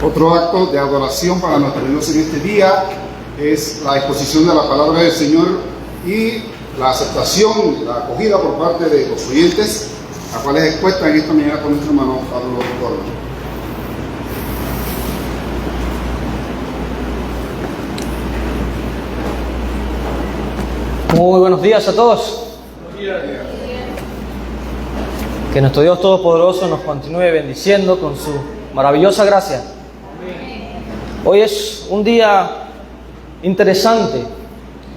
Otro acto de adoración para nuestro Dios en este día es la exposición de la palabra del Señor y la aceptación, la acogida por parte de los oyentes, a cuales expuesta en esta mañana con nuestro hermano Pablo Gordo. Muy buenos días a todos. Que nuestro Dios Todopoderoso nos continúe bendiciendo con su maravillosa gracia. Hoy es un día interesante.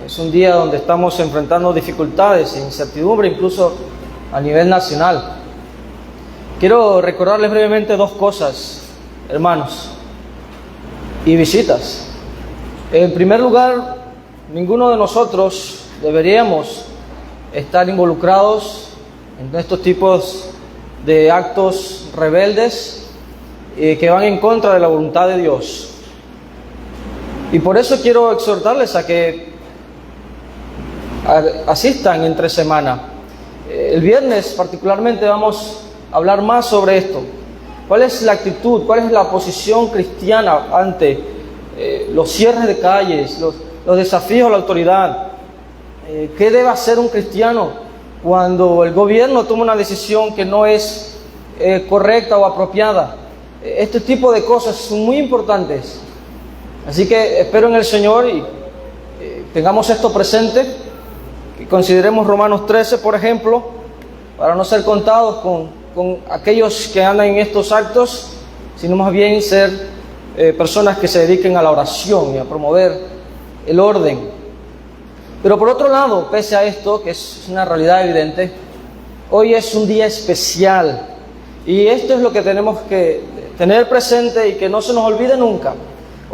Es un día donde estamos enfrentando dificultades e incertidumbre, incluso a nivel nacional. Quiero recordarles brevemente dos cosas, hermanos, y visitas. En primer lugar, ninguno de nosotros deberíamos estar involucrados en estos tipos de actos rebeldes que van en contra de la voluntad de Dios. Y por eso quiero exhortarles a que asistan entre semana. El viernes particularmente vamos a hablar más sobre esto. ¿Cuál es la actitud, cuál es la posición cristiana ante los cierres de calles, los desafíos a la autoridad? ¿Qué debe hacer un cristiano cuando el gobierno toma una decisión que no es correcta o apropiada? Este tipo de cosas son muy importantes. Así que espero en el Señor y tengamos esto presente, que consideremos Romanos 13, por ejemplo, para no ser contados con aquellos que andan en estos actos, sino más bien ser personas que se dediquen a la oración y a promover el orden. Pero por otro lado, pese a esto, que es una realidad evidente, hoy es un día especial. Y esto es lo que tenemos que tener presente y que no se nos olvide nunca.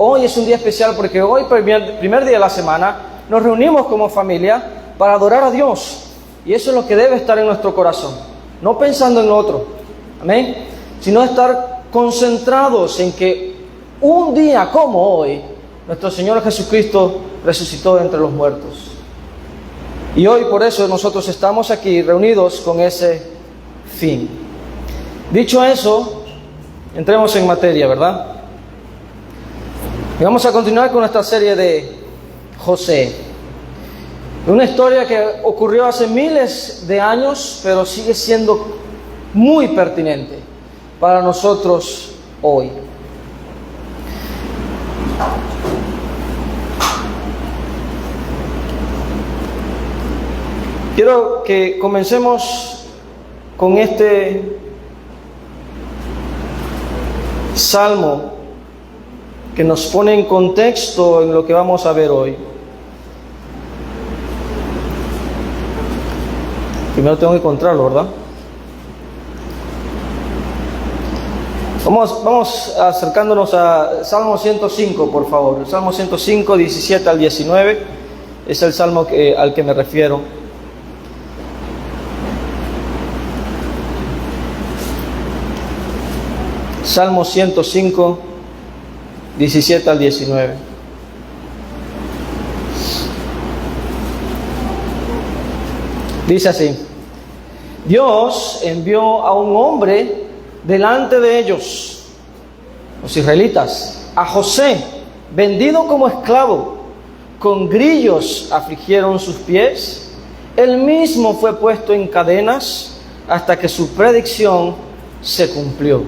Hoy es un día especial porque hoy, primer día de la semana, nos reunimos como familia para adorar a Dios. Y eso es lo que debe estar en nuestro corazón. No pensando en otro, amén, sino estar concentrados en que un día como hoy, nuestro Señor Jesucristo resucitó de entre los muertos. Y hoy por eso nosotros estamos aquí reunidos con ese fin. Dicho eso, entremos en materia, ¿verdad? Y vamos a continuar con nuestra serie de José. Una historia que ocurrió hace miles de años, pero sigue siendo muy pertinente para nosotros hoy. Quiero que comencemos con este salmo que nos pone en contexto en lo que vamos a ver hoy. Primero tengo que encontrarlo, ¿verdad? Vamos acercándonos a Salmo 105, por favor. El Salmo 105, 17 al 19, es el salmo al que me refiero. Salmo 105, 17 al 19. Dice así: Dios envió a un hombre delante de ellos, los israelitas, a José, vendido como esclavo. Con grillos afligieron sus pies. Él mismo fue puesto en cadenas hasta que su predicción se cumplió.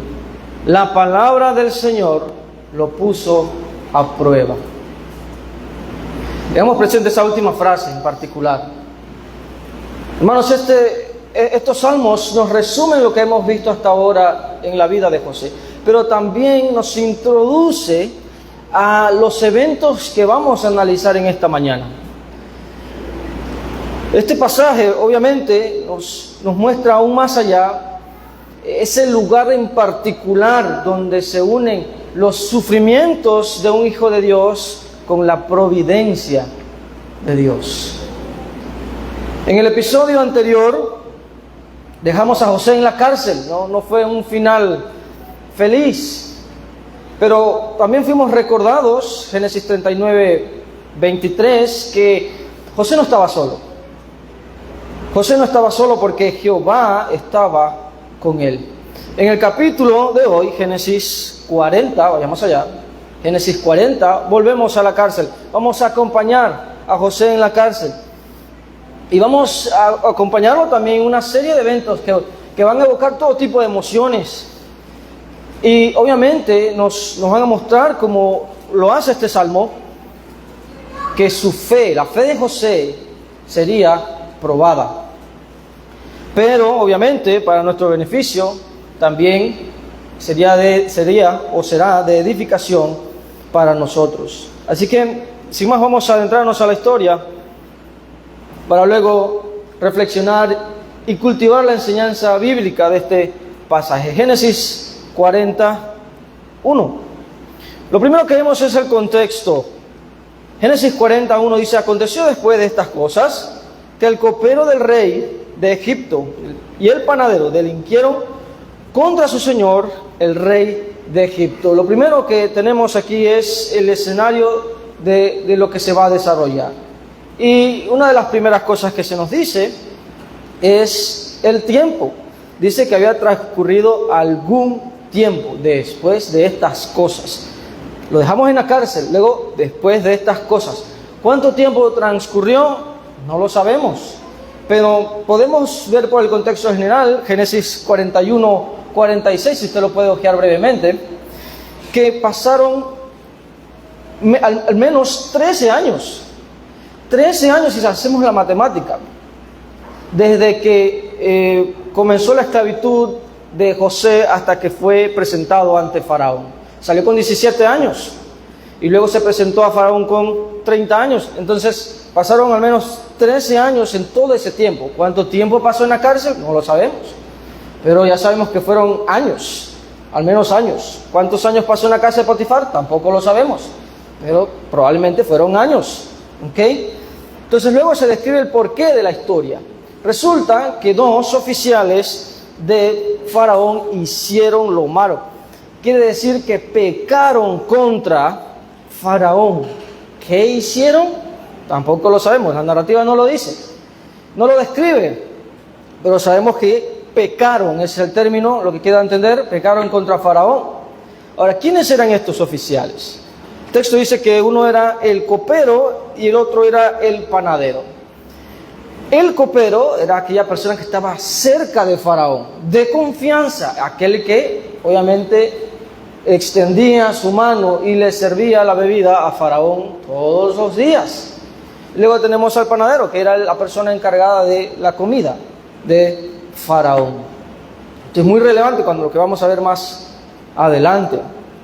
La palabra del Señor lo puso a prueba. Tenemos presente esa última frase en particular. Hermanos, estos salmos nos resumen lo que hemos visto hasta ahora en la vida de José, pero también nos introduce a los eventos que vamos a analizar en esta mañana. Este pasaje obviamente nos muestra aún más allá ese lugar en particular donde se unen los sufrimientos de un hijo de Dios con la providencia de Dios. En el episodio anterior dejamos a José en la cárcel, no fue un final feliz, pero también fuimos recordados, Génesis 39, 23, que José no estaba solo. José no estaba solo porque Jehová estaba con él. En el capítulo de hoy, Génesis 40, vayamos allá, Génesis 40, volvemos a la cárcel. Vamos a acompañar a José en la cárcel. Y vamos a acompañarlo también en una serie de eventos que van a evocar todo tipo de emociones. Y obviamente nos van a mostrar, como lo hace este salmo, que su fe, la fe de José, sería probada. Pero obviamente para nuestro beneficio también será de edificación para nosotros. Así que sin más vamos a adentrarnos a la historia para luego reflexionar y cultivar la enseñanza bíblica de este pasaje. Génesis 41. Lo primero que vemos es el contexto. Génesis 41 dice: aconteció después de estas cosas que el copero del rey de Egipto y el panadero delinquieron contra su señor, el rey de Egipto. Lo primero que tenemos aquí es el escenario de lo que se va a desarrollar. Y una de las primeras cosas que se nos dice es el tiempo. Dice que había transcurrido algún tiempo después de estas cosas. Lo dejamos en la cárcel, luego después de estas cosas. ¿Cuánto tiempo transcurrió? No lo sabemos. Pero podemos ver por el contexto general, Génesis 41, 46, si usted lo puede ojear brevemente, que pasaron al menos 13 años. 13 años si hacemos la matemática. Desde que comenzó la esclavitud de José hasta que fue presentado ante Faraón. Salió con 17 años y luego se presentó a Faraón con 30 años. Entonces pasaron al menos 13 años en todo ese tiempo. ¿Cuánto tiempo pasó en la cárcel? No lo sabemos. Pero ya sabemos que fueron años, al menos años. ¿Cuántos años pasó en la casa de Potifar? Tampoco lo sabemos. Pero probablemente fueron años. ¿Ok? Entonces luego se describe el porqué de la historia. Resulta que dos oficiales de Faraón hicieron lo malo. Quiere decir que pecaron contra Faraón. ¿Qué hicieron? Tampoco lo sabemos, la narrativa no lo dice, no lo describe, pero sabemos que pecaron, ese es el término, lo que queda entender, pecaron contra Faraón. Ahora, ¿quiénes eran estos oficiales? El texto dice que uno era el copero y el otro era el panadero. El copero era aquella persona que estaba cerca de Faraón, de confianza, aquel que obviamente extendía su mano y le servía la bebida a Faraón todos los días. Luego tenemos al panadero, que era la persona encargada de la comida de Faraón. Esto es muy relevante cuando lo que vamos a ver más adelante.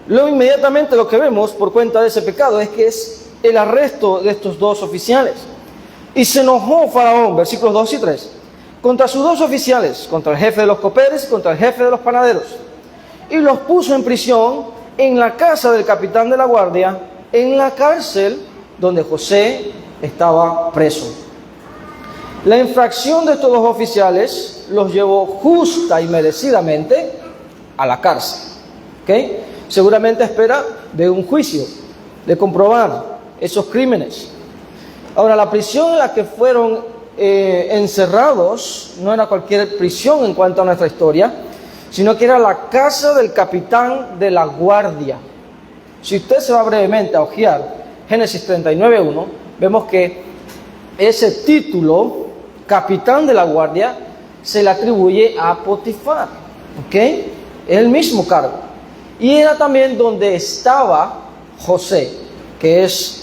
Luego inmediatamente lo que vemos por cuenta de ese pecado es que es el arresto de estos dos oficiales. Y se enojó Faraón, versículos 2 y 3, contra sus dos oficiales, contra el jefe de los coperos y contra el jefe de los panaderos. Y los puso en prisión en la casa del capitán de la guardia, en la cárcel donde José estaba preso. La infracción de estos dos oficiales los llevó justa y merecidamente a la cárcel. ¿Okay? Seguramente espera de un juicio, de comprobar esos crímenes. Ahora, la prisión en la que fueron encerrados no era cualquier prisión en cuanto a nuestra historia, sino que era la casa del capitán de la guardia. Si usted se va brevemente a ojear Génesis 39:1, vemos que ese título, capitán de la guardia, se le atribuye a Potifar. ¿Ok? Es el mismo cargo. Y era también donde estaba José, que es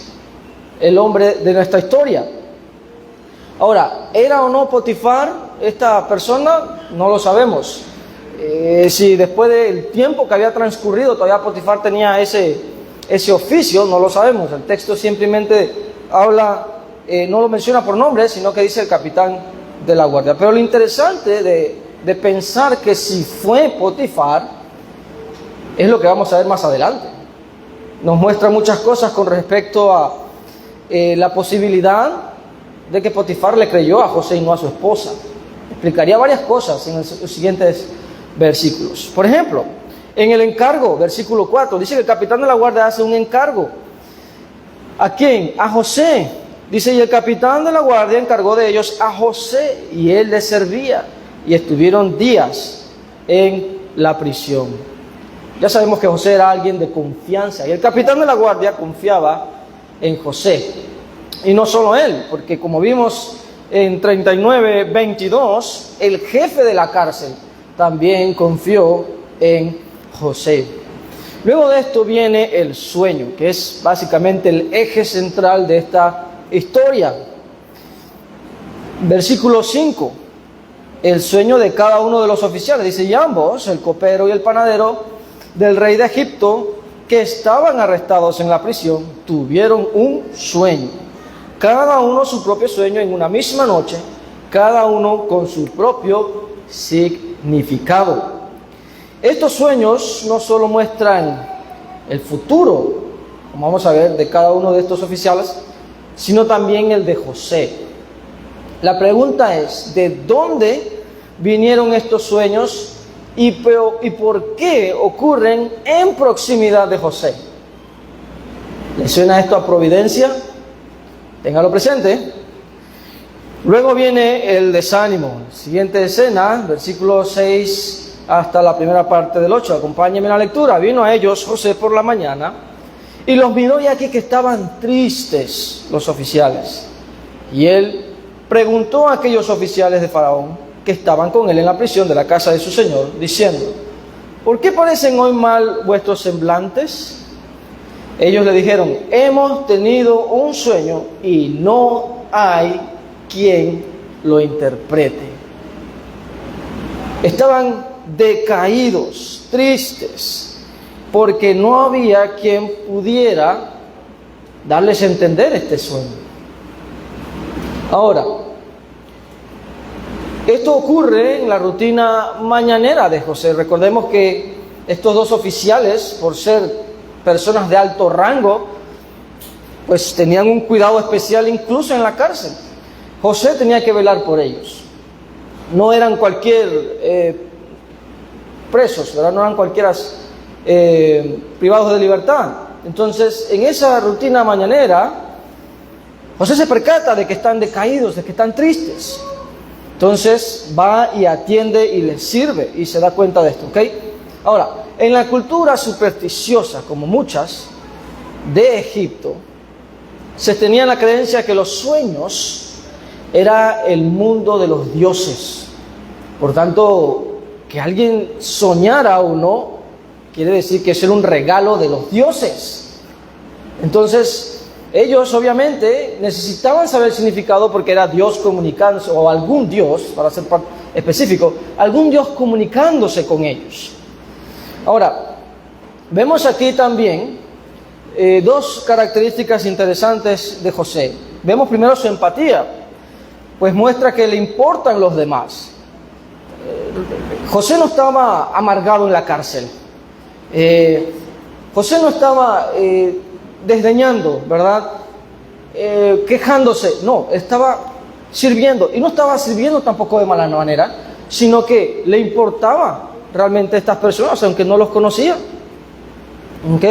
el hombre de nuestra historia. Ahora, ¿era o no Potifar esta persona? No lo sabemos. Si después del tiempo que había transcurrido todavía Potifar tenía ese oficio, no lo sabemos. El texto simplemente habla, no lo menciona por nombre, sino que dice el capitán de la guardia. Pero lo interesante de pensar que si fue Potifar es lo que vamos a ver más adelante. Nos muestra muchas cosas con respecto a la posibilidad de que Potifar le creyó a José y no a su esposa. Explicaría varias cosas en los siguientes versículos. Por ejemplo, en el encargo, versículo 4, dice que el capitán de la guardia hace un encargo. ¿A quién? A José. Dice, y el capitán de la guardia encargó de ellos a José, y él les servía, y estuvieron días en la prisión. Ya sabemos que José era alguien de confianza y el capitán de la guardia confiaba en José. Y no solo él, porque como vimos en 39:22, el jefe de la cárcel también confió en José. Luego de esto viene el sueño, que es básicamente el eje central de esta historia. Versículo 5, el sueño de cada uno de los oficiales. Dice, y ambos, el copero y el panadero del rey de Egipto, que estaban arrestados en la prisión, tuvieron un sueño. Cada uno su propio sueño en una misma noche, cada uno con su propio significado. Estos sueños no solo muestran el futuro, como vamos a ver, de cada uno de estos oficiales, sino también el de José. La pregunta es, ¿de dónde vinieron estos sueños y por qué ocurren en proximidad de José? ¿Le suena esto a providencia? Téngalo presente. Luego viene el desánimo. Siguiente escena, versículo 6 hasta la primera parte del 8. Acompáñenme en la lectura. Vino a ellos José por la mañana y los miró, y aquí que estaban tristes los oficiales. Y él preguntó a aquellos oficiales de Faraón que estaban con él en la prisión de la casa de su señor, diciendo, ¿por qué parecen hoy mal vuestros semblantes? Ellos le dijeron, hemos tenido un sueño y no hay quien lo interprete. Estaban decaídos, tristes, porque no había quien pudiera darles a entender este sueño. Ahora, esto ocurre en la rutina mañanera de José. Recordemos que estos dos oficiales, por ser personas de alto rango, pues tenían un cuidado especial incluso en la cárcel. José tenía que velar por ellos. No eran cualquier presos, ¿verdad? No eran cualquiera privados de libertad. Entonces, en esa rutina mañanera, José se percata de que están decaídos, de que están tristes. Entonces va y atiende y les sirve y se da cuenta de esto, ¿ok? Ahora, en la cultura supersticiosa, como muchas, de Egipto, se tenía la creencia que los sueños era el mundo de los dioses. Por tanto, que alguien soñara o no, quiere decir que es un regalo de los dioses. Entonces, ellos obviamente necesitaban saber el significado porque era Dios comunicándose, o algún Dios, para ser específico, algún Dios comunicándose con ellos. Ahora, vemos aquí también dos características interesantes de José. Vemos primero su empatía, pues muestra que le importan los demás. José no estaba amargado en la cárcel. José no estaba desdeñando, ¿verdad? Quejándose. No, estaba sirviendo. Y no estaba sirviendo tampoco de mala manera, sino que le importaba realmente a estas personas, aunque no los conocía. ¿Ok?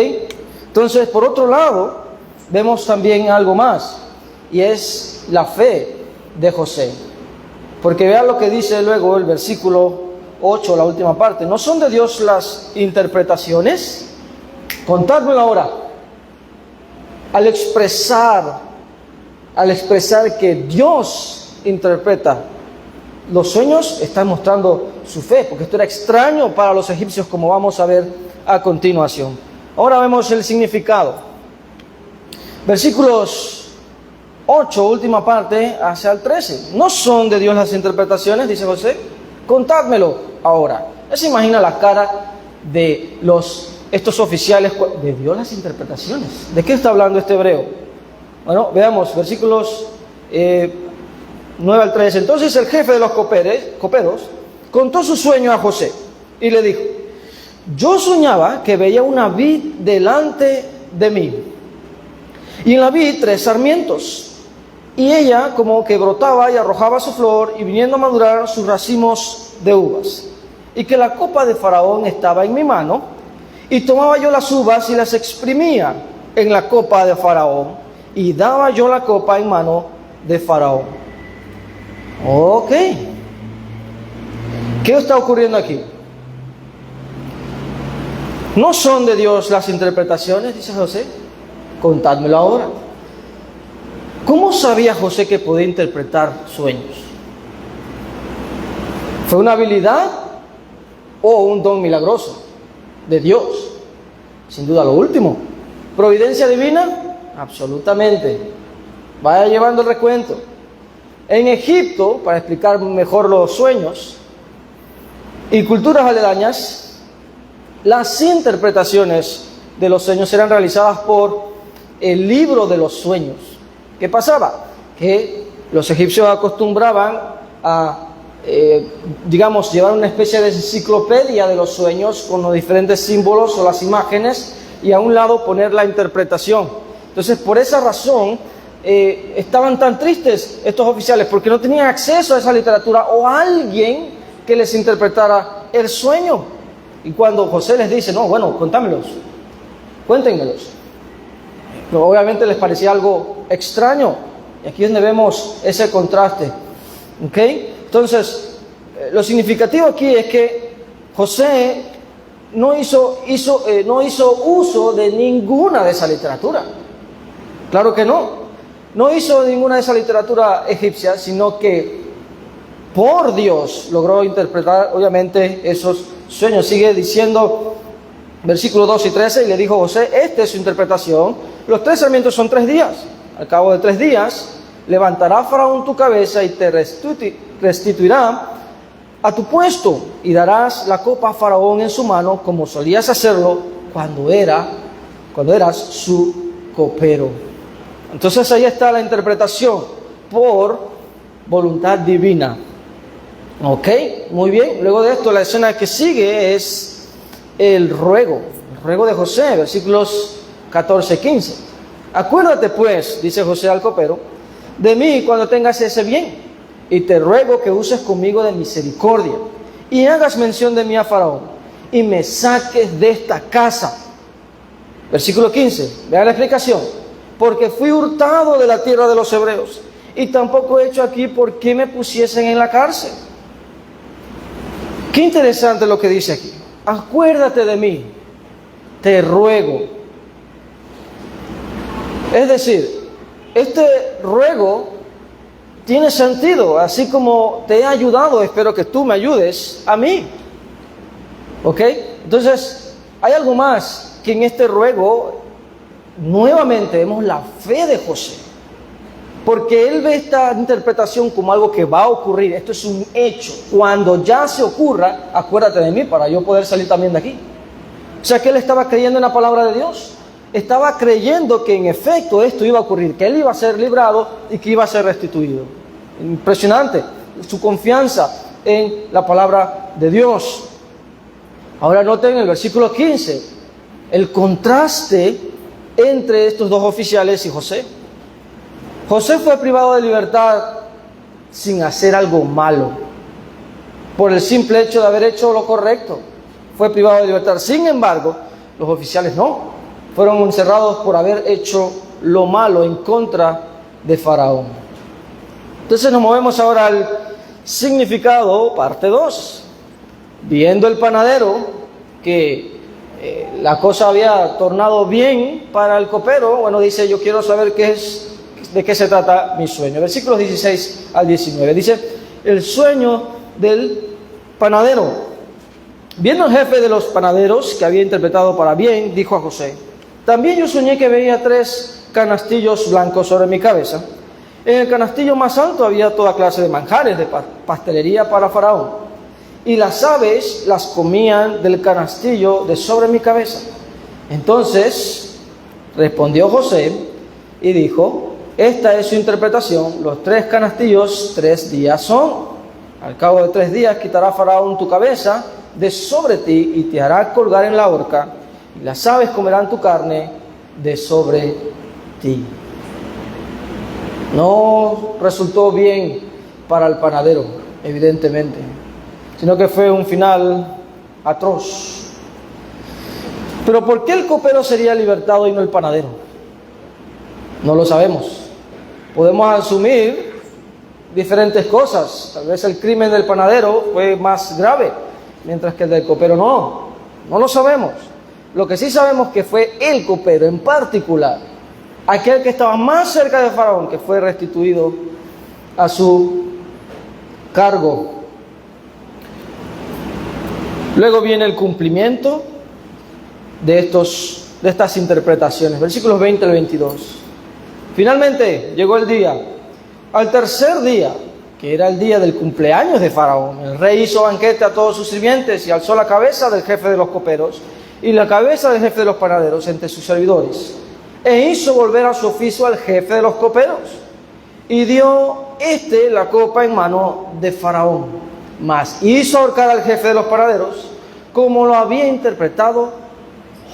Entonces, por otro lado, vemos también algo más, y es la fe de José. Porque vean lo que dice luego el versículo 8, la última parte. ¿No son de Dios las interpretaciones? Contádmelo ahora. Al expresar que Dios interpreta los sueños, está mostrando su fe, porque esto era extraño para los egipcios, como vamos a ver a continuación. Ahora vemos el significado. Versículos 8, última parte, hacia el 13. ¿No son de Dios las interpretaciones?, dice José. Contádmelo ahora. Ya se imagina la cara de estos oficiales. ¿De Dios las interpretaciones? ¿De qué está hablando este hebreo? Bueno, veamos, versículos 9 al 13. Entonces el jefe de los coperos contó su sueño a José y le dijo: yo soñaba que veía una vid delante de mí, y en la vid 3 sarmientos, y ella como que brotaba y arrojaba su flor, y viniendo a madurar sus racimos de uvas, y que la copa de Faraón estaba en mi mano, y tomaba yo las uvas y las exprimía en la copa de Faraón, y daba yo la copa en mano de Faraón. Ok. ¿Qué está ocurriendo aquí? ¿No son de Dios las interpretaciones?, dice José. Contádmelo ahora. ¿Cómo sabía José que podía interpretar sueños? ¿Fue una habilidad o un don milagroso de Dios? Sin duda lo último. ¿Providencia divina? Absolutamente. Vaya llevando el recuento. En Egipto, para explicar mejor los sueños y culturas aledañas, las interpretaciones de los sueños eran realizadas por el libro de los sueños. ¿Qué pasaba? Que los egipcios acostumbraban a, llevar una especie de enciclopedia de los sueños con los diferentes símbolos o las imágenes y a un lado poner la interpretación. Entonces, por esa razón, estaban tan tristes estos oficiales porque no tenían acceso a esa literatura o a alguien que les interpretara el sueño. Y cuando José les dice, no, bueno, contámelos, cuéntenmelos, pero obviamente les parecía algo extraño. Y aquí es donde vemos ese contraste. ¿Ok? Entonces, lo significativo aquí es que José no hizo uso de ninguna de esa literatura. Claro que no. No hizo ninguna de esa literatura egipcia, sino que por Dios logró interpretar, obviamente, esos sueños. Sigue diciendo, versículos 2 y 13, y le dijo José, esta es su interpretación. Los 3 sarmientos son 3 días. Al cabo de 3 días, levantará Faraón tu cabeza y te restituirá a tu puesto, y darás la copa a Faraón en su mano, como solías hacerlo cuando eras su copero. Entonces ahí está la interpretación por voluntad divina. Ok, muy bien. Luego de esto, la escena que sigue es el ruego de José, versículos 14 y 15. Acuérdate pues, dice José al copero, de mí cuando tengas ese bien, y te ruego que uses conmigo de misericordia, y hagas mención de mí a Faraón, y me saques de esta casa. Versículo 15, vean la explicación. Porque fui hurtado de la tierra de los hebreos, y tampoco he hecho aquí por qué me pusiesen en la cárcel. Qué interesante lo que dice aquí. Acuérdate de mí, te ruego. Es decir, este ruego tiene sentido, así como te he ayudado, espero que tú me ayudes a mí. ¿Ok? Entonces, hay algo más que en este ruego, nuevamente vemos la fe de José. Porque él ve esta interpretación como algo que va a ocurrir. Esto es un hecho. Cuando ya se ocurra, acuérdate de mí para yo poder salir también de aquí. O sea que él estaba creyendo en la palabra de Dios. Estaba creyendo que en efecto esto iba a ocurrir, que él iba a ser librado y que iba a ser restituido. Impresionante su confianza en la palabra de Dios. Ahora noten el versículo 15, el contraste entre estos dos oficiales y José. José fue privado de libertad sin hacer algo malo, por el simple hecho de haber hecho lo correcto. Fue privado de libertad. Sin embargo, los oficiales no. Fueron encerrados por haber hecho lo malo en contra de Faraón. Entonces nos movemos ahora al significado, parte 2. Viendo el panadero que la cosa había tornado bien para el copero, bueno, dice, yo quiero saber de qué se trata mi sueño. Versículos 16 al 19. Dice, el sueño del panadero. Viendo el jefe de los panaderos, que había interpretado para bien, dijo a José, también yo soñé que veía 3 canastillos blancos sobre mi cabeza. En el canastillo más alto había toda clase de manjares de pastelería para Faraón, y las aves las comían del canastillo de sobre mi cabeza. Entonces respondió José y dijo, esta es su interpretación, los 3 canastillos 3 días son. Al cabo de 3 días quitará Faraón tu cabeza de sobre ti y te hará colgar en la horca, y las aves comerán tu carne de sobre ti. No resultó bien para el panadero, evidentemente, sino que fue un final atroz. Pero ¿por qué el copero sería libertado y no el panadero? No lo sabemos. Podemos asumir diferentes cosas. Tal vez el crimen del panadero fue más grave, mientras que el del copero no lo sabemos. Lo que sí sabemos que fue el copero en particular, aquel que estaba más cerca de Faraón, que fue restituido a su cargo. Luego viene el cumplimiento de estas interpretaciones, versículos 20 al 22. Finalmente llegó el día, al tercer día, que era el día del cumpleaños de Faraón. El rey hizo banquete a todos sus sirvientes y alzó la cabeza del jefe de los coperos y la cabeza del jefe de los panaderos entre sus servidores. E hizo volver a su oficio al jefe de los coperos y dio la copa en mano de Faraón. Mas hizo ahorcar al jefe de los panaderos como lo había interpretado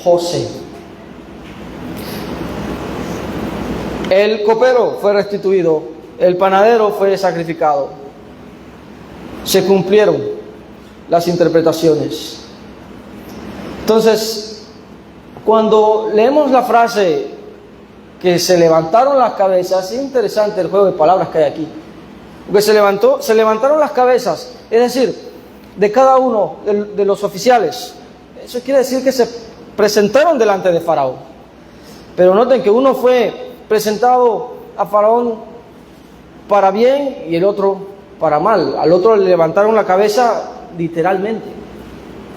José. El copero fue restituido, el panadero fue sacrificado. Se cumplieron las interpretaciones. Entonces, cuando leemos la frase que se levantaron las cabezas, es interesante el juego de palabras que hay aquí. Porque se levantaron las cabezas, es decir, de cada uno de los oficiales. Eso quiere decir que se presentaron delante de Faraón. Pero noten que uno fue presentado a Faraón para bien y el otro para mal. Al otro le levantaron la cabeza literalmente.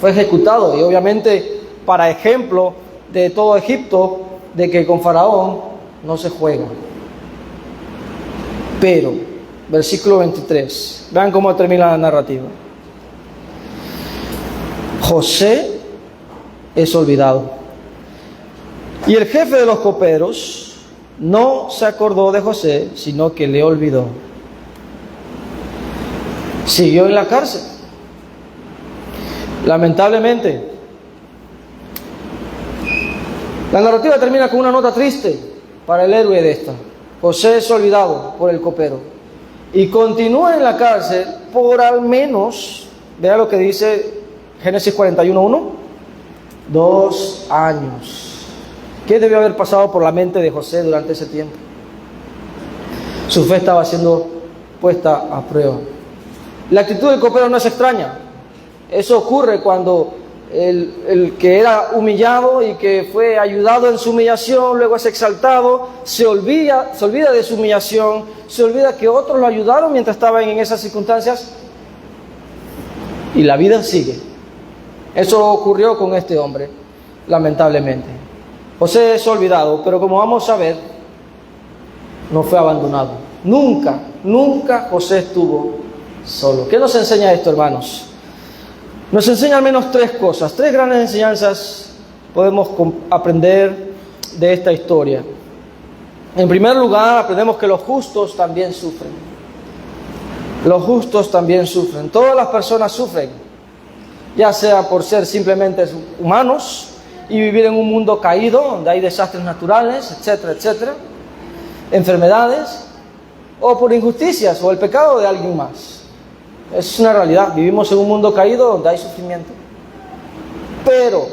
Fue ejecutado y obviamente para ejemplo de todo Egipto de que con Faraón no se juega. Pero, versículo 23, vean cómo termina la narrativa. José es olvidado. Y el jefe de los coperos no se acordó de José, sino que le olvidó. Siguió en la cárcel. Lamentablemente, la narrativa termina con una nota triste para el héroe de esta. José es olvidado por el copero y continúa en la cárcel por al menos, vea lo que dice Génesis 41:1, 2 años. ¿Qué debió haber pasado por la mente de José durante ese tiempo? Su fe estaba siendo puesta a prueba. La actitud del copero no es extraña. Eso ocurre cuando el que era humillado y que fue ayudado en su humillación, luego es exaltado, se olvida de su humillación, se olvida que otros lo ayudaron mientras estaban en esas circunstancias y la vida sigue. Eso ocurrió con este hombre, lamentablemente. José es olvidado, pero como vamos a ver, no fue abandonado. Nunca José estuvo solo. ¿Qué nos enseña esto, hermanos? Nos enseña al menos 3 cosas, 3 grandes enseñanzas podemos aprender de esta historia. En primer lugar, aprendemos que los justos también sufren. Los justos también sufren. Todas las personas sufren, ya sea por ser simplemente humanos y vivir en un mundo caído, donde hay desastres naturales, etcétera, etcétera, enfermedades, o por injusticias o el pecado de alguien más. Es una realidad, vivimos en un mundo caído donde hay sufrimiento. Pero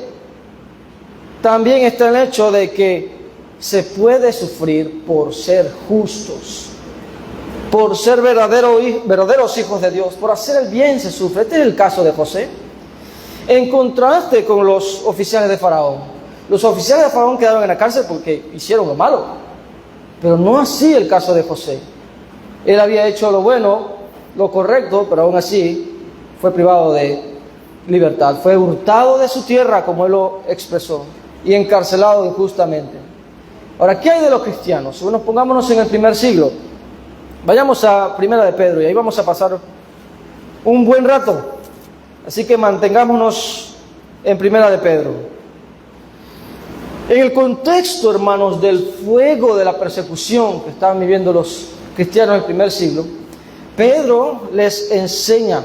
también está el hecho de que se puede sufrir por ser justos, por ser verdaderos hijos de Dios, por hacer el bien se sufre. Este es el caso de José. En contraste con los oficiales de Faraón. Los oficiales de Faraón quedaron en la cárcel porque hicieron lo malo, pero no así el caso de José. Él había hecho lo bueno, lo correcto, pero aún así fue privado de libertad. Fue hurtado de su tierra, como él lo expresó, y encarcelado injustamente. Ahora, ¿qué hay de los cristianos? Bueno, pongámonos en el primer siglo. Vayamos a Primera de Pedro y ahí vamos a pasar un buen rato. Así que mantengámonos en Primera de Pedro. En el contexto, hermanos, del fuego de la persecución que estaban viviendo los cristianos del primer siglo, Pedro les enseña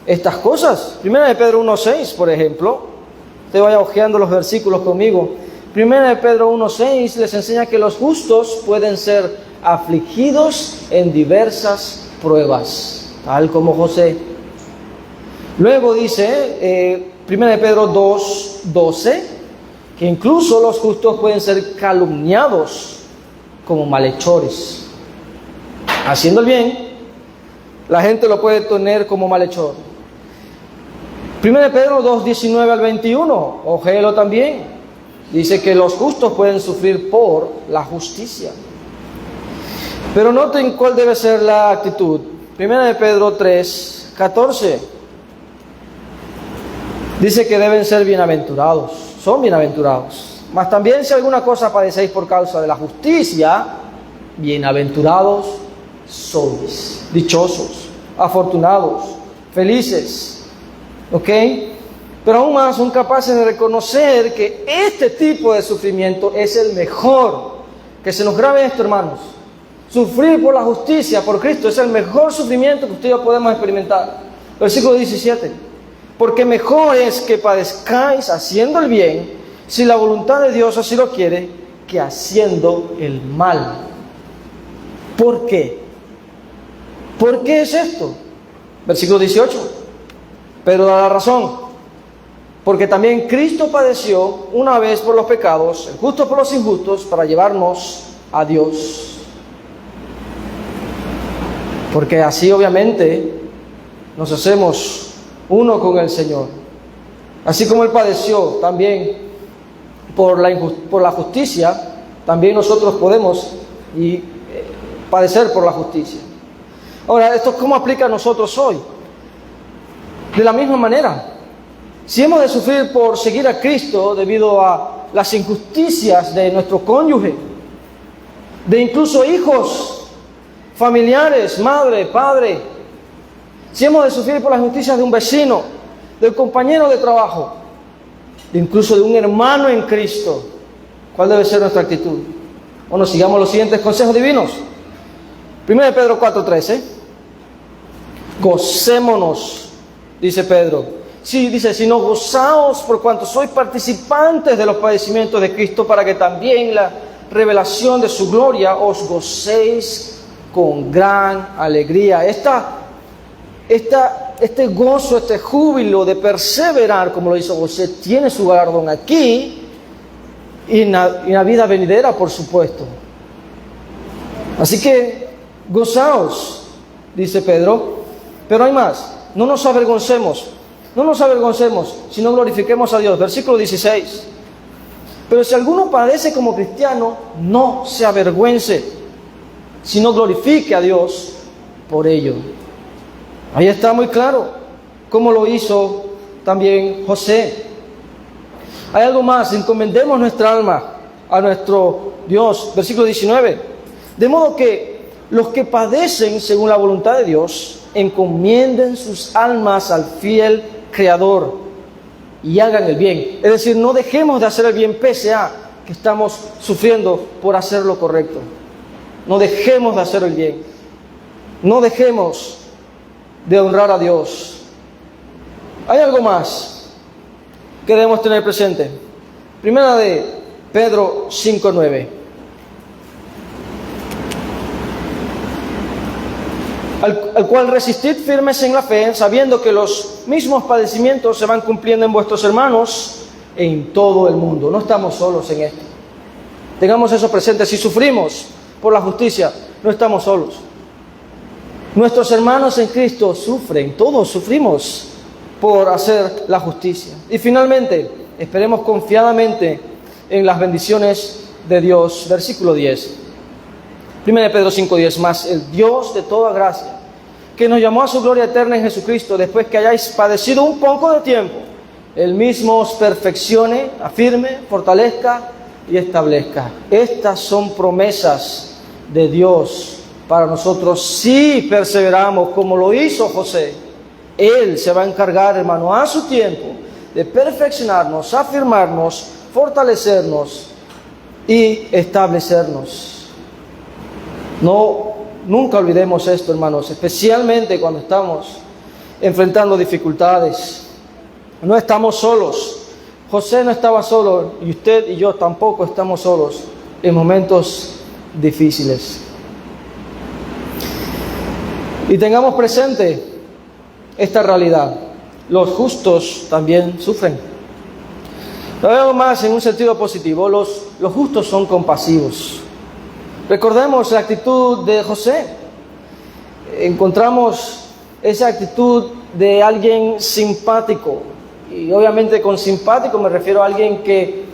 estas cosas. Primera de Pedro 1:6, por ejemplo. Usted vaya hojeando los versículos conmigo. Primera de Pedro 1:6 les enseña que los justos pueden ser afligidos en diversas pruebas, tal como José. Luego dice, Primera de Pedro 2:12, que incluso los justos pueden ser calumniados como malhechores. Haciendo el bien, la gente lo puede tener como malhechor. 1 Pedro 2, 19 al 21, ojéelo también. Dice que los justos pueden sufrir por la justicia. Pero noten cuál debe ser la actitud. 1 Pedro 3, 14. Dice que deben ser bienaventurados, son bienaventurados. Mas también si alguna cosa padecéis por causa de la justicia, bienaventurados sois, dichosos, afortunados, felices. ¿Ok? Pero aún más son capaces de reconocer que este tipo de sufrimiento es el mejor. Que se nos grabe esto, hermanos. Sufrir por la justicia, por Cristo, es el mejor sufrimiento que usted y yo podemos experimentar. Versículo 17. Porque mejor es que padezcáis haciendo el bien, si la voluntad de Dios así lo quiere, que haciendo el mal. ¿Por qué? ¿Por qué es esto? Versículo 18. Pedro da la razón. Porque también Cristo padeció una vez por los pecados, el justo por los injustos, para llevarnos a Dios. Porque así obviamente nos hacemos uno con el Señor. Así como Él padeció también por la justicia, también nosotros podemos padecer por la justicia. Ahora, ¿esto cómo aplica a nosotros hoy? De la misma manera. Si hemos de sufrir por seguir a Cristo debido a las injusticias de nuestro cónyuge, de incluso hijos, familiares, madre, padre, si hemos de sufrir por las injusticias de un vecino, de un compañero de trabajo, de incluso de un hermano en Cristo, ¿cuál debe ser nuestra actitud? Bueno, sigamos los siguientes consejos divinos. 1 Pedro 4:13. Gocémonos, dice Pedro. Sí, dice, sino gozaos por cuanto sois participantes de los padecimientos de Cristo, para que también la revelación de su gloria os gocéis con gran alegría. Este gozo, este júbilo de perseverar, como lo hizo José, tiene su galardón aquí y en la vida venidera, por supuesto. Así que gozaos, dice Pedro, pero hay más. No nos avergoncemos, sino glorifiquemos a Dios. Versículo 16. Pero si alguno padece como cristiano, no se avergüence, sino glorifique a Dios por ello. Ahí está muy claro cómo lo hizo también José. Hay algo más, encomendemos nuestra alma a nuestro Dios. Versículo 19. De modo que los que padecen según la voluntad de Dios, encomienden sus almas al fiel Creador y hagan el bien. Es decir, no dejemos de hacer el bien pese a que estamos sufriendo por hacer lo correcto. No dejemos de hacer el bien. No dejemos de honrar a Dios. Hay algo más que debemos tener presente. Primera de Pedro 5:9. Al cual resistid firmes en la fe, sabiendo que los mismos padecimientos se van cumpliendo en vuestros hermanos en todo el mundo. No estamos solos en esto. Tengamos eso presente. Si sufrimos por la justicia, no estamos solos. Nuestros hermanos en Cristo sufren, todos sufrimos por hacer la justicia. Y finalmente, esperemos confiadamente en las bendiciones de Dios. Versículo 10. 1 Pedro 5:10, más el Dios de toda gracia, que nos llamó a su gloria eterna en Jesucristo, después que hayáis padecido un poco de tiempo, Él mismo os perfeccione, afirme, fortalezca y establezca. Estas son promesas de Dios para nosotros si perseveramos como lo hizo José. Él se va a encargar, hermano, a su tiempo, de perfeccionarnos, afirmarnos, fortalecernos y establecernos. Nunca olvidemos esto, hermanos, especialmente cuando estamos enfrentando dificultades. No estamos solos. José no estaba solo y usted y yo tampoco estamos solos en momentos difíciles. Y tengamos presente esta realidad. Los justos también sufren. Lo veo más en un sentido positivo. Los justos son compasivos. Recordemos la actitud de José. Encontramos esa actitud de alguien simpático. Y obviamente con simpático me refiero a alguien que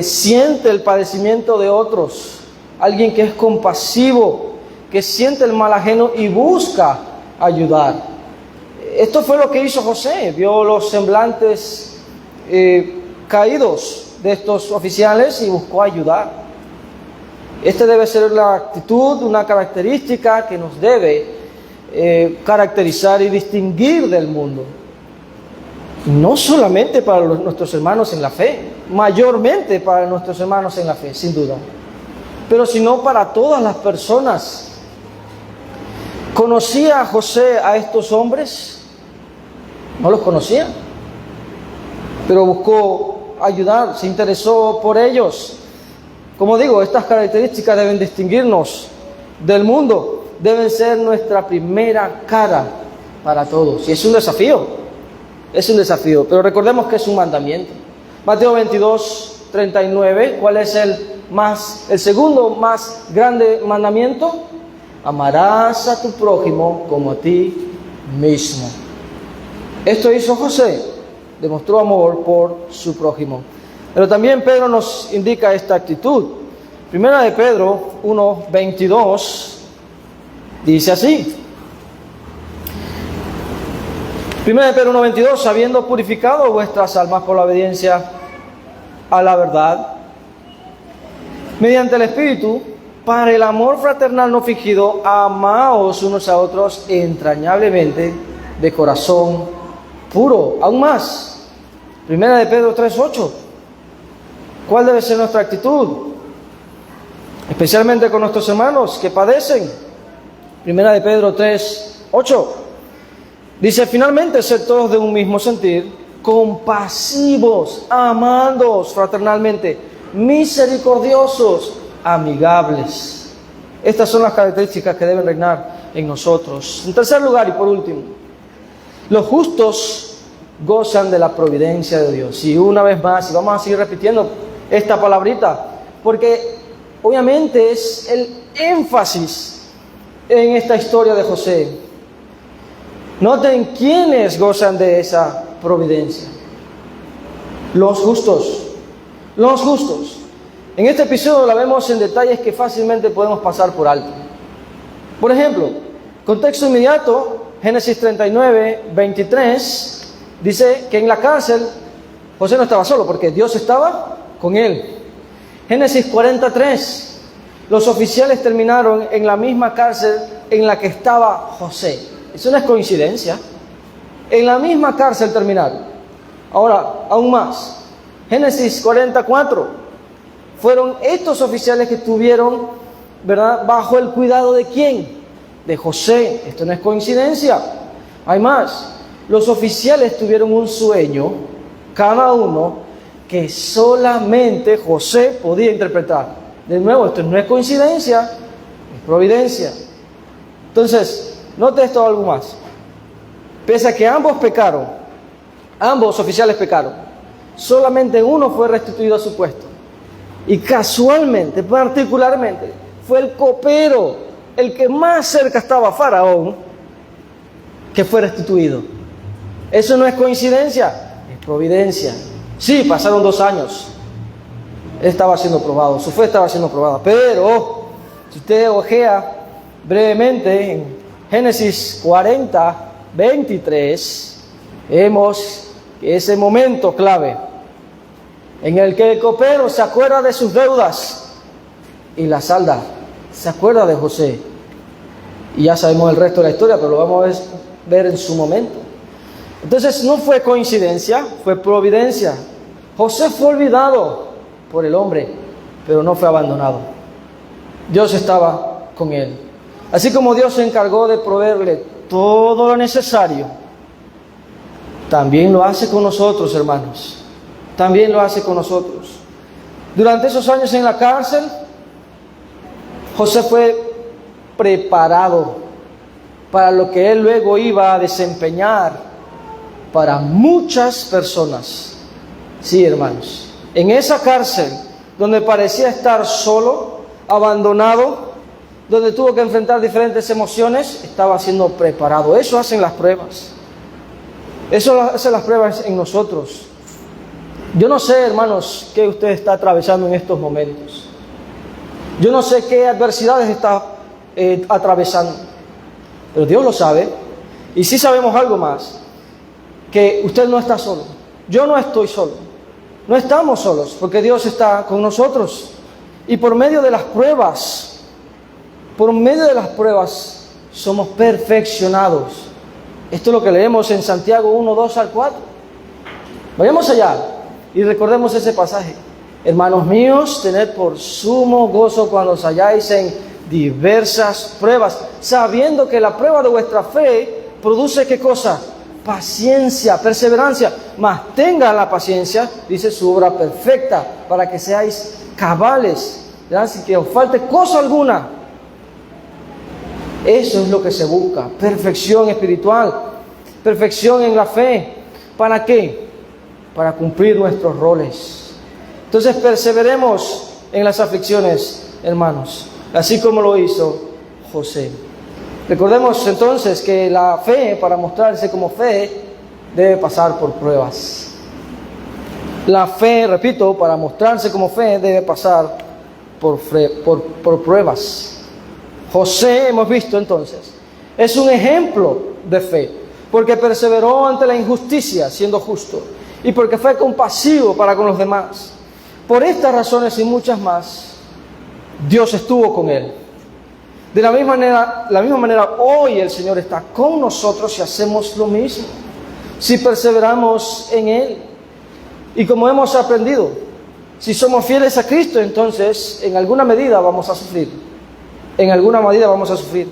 siente el padecimiento de otros, alguien que es compasivo, que siente el mal ajeno y busca ayudar. Esto fue lo que hizo José. Vio los semblantes caídos de estos oficiales y buscó ayudar. Esta debe ser la actitud, una característica que nos debe caracterizar y distinguir del mundo. No solamente para nuestros hermanos en la fe, mayormente para nuestros hermanos en la fe, sin duda, pero sino para todas las personas. ¿Conocía José a estos hombres? No los conocía, pero buscó ayudar, se interesó por ellos. Como digo, estas características deben distinguirnos del mundo, deben ser nuestra primera cara para todos. Y es un desafío. Es un desafío, pero recordemos que es un mandamiento. Mateo 22, 39, ¿cuál es el segundo más grande mandamiento? Amarás a tu prójimo como a ti mismo. Esto hizo José, demostró amor por su prójimo. Pero también Pedro nos indica esta actitud. Primera de Pedro 1, 22, dice así. Primera de Pedro 1:22, habiendo purificado vuestras almas por la obediencia a la verdad, mediante el Espíritu, para el amor fraternal no fingido, amaos unos a otros entrañablemente de corazón puro. Aún más, Primera de Pedro 3:8, ¿cuál debe ser nuestra actitud? Especialmente con nuestros hermanos que padecen. Primera de Pedro 3:8. Dice, finalmente, ser todos de un mismo sentir, compasivos, amándoos fraternalmente, misericordiosos, amigables. Estas son las características que deben reinar en nosotros. En tercer lugar y por último, los justos gozan de la providencia de Dios. Y una vez más, y vamos a seguir repitiendo esta palabrita, porque obviamente es el énfasis en esta historia de José. Noten quiénes gozan de esa providencia. Los justos. Los justos. En este episodio la vemos en detalles que fácilmente podemos pasar por alto. Por ejemplo, contexto inmediato, Génesis 39, 23, dice que en la cárcel José no estaba solo porque Dios estaba con él. Génesis 43, los oficiales terminaron en la misma cárcel en la que estaba José. Eso no es coincidencia. En la misma cárcel terminaron. Ahora, aún más. Génesis 44. Fueron estos oficiales que estuvieron, ¿verdad?, bajo el cuidado de ¿quién? De José. Esto no es coincidencia. Hay más. Los oficiales tuvieron un sueño, cada uno, que solamente José podía interpretar. De nuevo, esto no es coincidencia, es providencia. Entonces, note esto algo más. Pese a que ambos pecaron, ambos oficiales pecaron, solamente uno fue restituido a su puesto. Y casualmente, particularmente, fue el copero, el que más cerca estaba a Faraón, que fue restituido. Eso no es coincidencia, es providencia. Sí, pasaron 2 años. Él estaba siendo probado, su fe estaba siendo probada. Pero, si usted ojea brevemente en Génesis 40, 23, vemos ese momento clave en el que el copero se acuerda de sus deudas y las salda. Se acuerda de José. Y ya sabemos el resto de la historia, pero lo vamos a ver en su momento. Entonces no fue coincidencia, fue providencia. José fue olvidado por el hombre, pero no fue abandonado. Dios estaba con él. Así como Dios se encargó de proveerle todo lo necesario, también lo hace con nosotros, hermanos. También lo hace con nosotros. Durante esos años en la cárcel, José fue preparado para lo que él luego iba a desempeñar para muchas personas. Sí, hermanos. En esa cárcel, donde parecía estar solo, abandonado, donde tuvo que enfrentar diferentes emociones, estaba siendo preparado. Eso hacen las pruebas. Eso hace las pruebas en nosotros. Yo no sé, hermanos, qué usted está atravesando en estos momentos. Yo no sé qué adversidades está atravesando, pero Dios lo sabe. Y sí sabemos algo más, que usted no está solo. Yo no estoy solo. No estamos solos, porque Dios está con nosotros. Y por medio de las pruebas, somos perfeccionados. Esto es lo que leemos en Santiago 1, 2 al 4. Vayamos allá y recordemos ese pasaje. Hermanos míos, tened por sumo gozo cuando os halláis en diversas pruebas, sabiendo que la prueba de vuestra fe produce ¿qué cosa? Paciencia, perseverancia. Mas tenga la paciencia, dice, su obra perfecta, para que seáis cabales, ¿verdad? Sin que os falte cosa alguna. Eso es lo que se busca, perfección espiritual, perfección en la fe. ¿Para qué? Para cumplir nuestros roles. Entonces perseveremos en las aflicciones, hermanos, así como lo hizo José. Recordemos entonces que la fe, para mostrarse como fe, debe pasar por pruebas. La fe, repito, para mostrarse como fe, debe pasar por pruebas. José, hemos visto entonces, es un ejemplo de fe, porque perseveró ante la injusticia, siendo justo, y porque fue compasivo para con los demás. Por estas razones y muchas más, Dios estuvo con él. De la misma manera, hoy el Señor está con nosotros si hacemos lo mismo, si perseveramos en Él. Y como hemos aprendido, si somos fieles a Cristo, entonces en alguna medida vamos a sufrir. En alguna medida vamos a sufrir.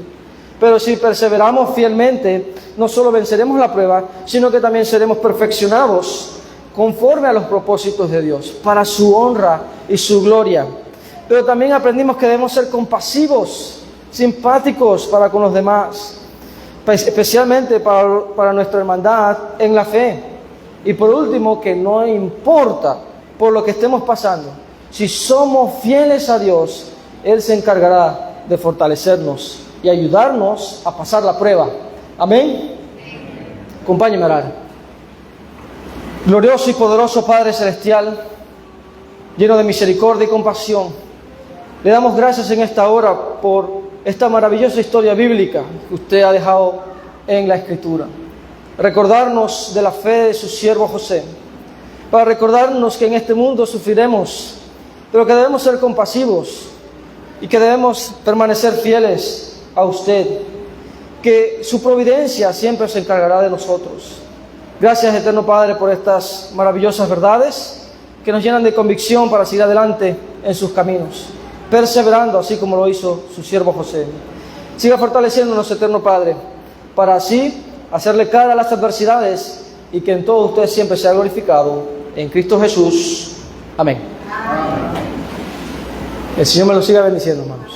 Pero si perseveramos fielmente, no solo venceremos la prueba, sino que también seremos perfeccionados conforme a los propósitos de Dios, para su honra y su gloria. Pero también aprendimos que debemos ser compasivos, simpáticos para con los demás, especialmente para nuestra hermandad en la fe. Y por último, que no importa por lo que estemos pasando, si somos fieles a Dios, Él se encargará de fortalecernos y ayudarnos a pasar la prueba. Amén. Acompáñenme a orar. Glorioso y poderoso Padre Celestial, lleno de misericordia y compasión, le damos gracias en esta hora por esta maravillosa historia bíblica que usted ha dejado en la Escritura. Recordarnos de la fe de su siervo José, para recordarnos que en este mundo sufriremos, pero que debemos ser compasivos y que debemos permanecer fieles a usted, que su providencia siempre se encargará de nosotros. Gracias, eterno Padre, por estas maravillosas verdades que nos llenan de convicción para seguir adelante en sus caminos, perseverando así como lo hizo su siervo José. Siga fortaleciéndonos, eterno Padre, para así hacerle cara a las adversidades y que en todo usted siempre sea glorificado. En Cristo Jesús. Amén. El Señor me lo siga bendiciendo, hermanos.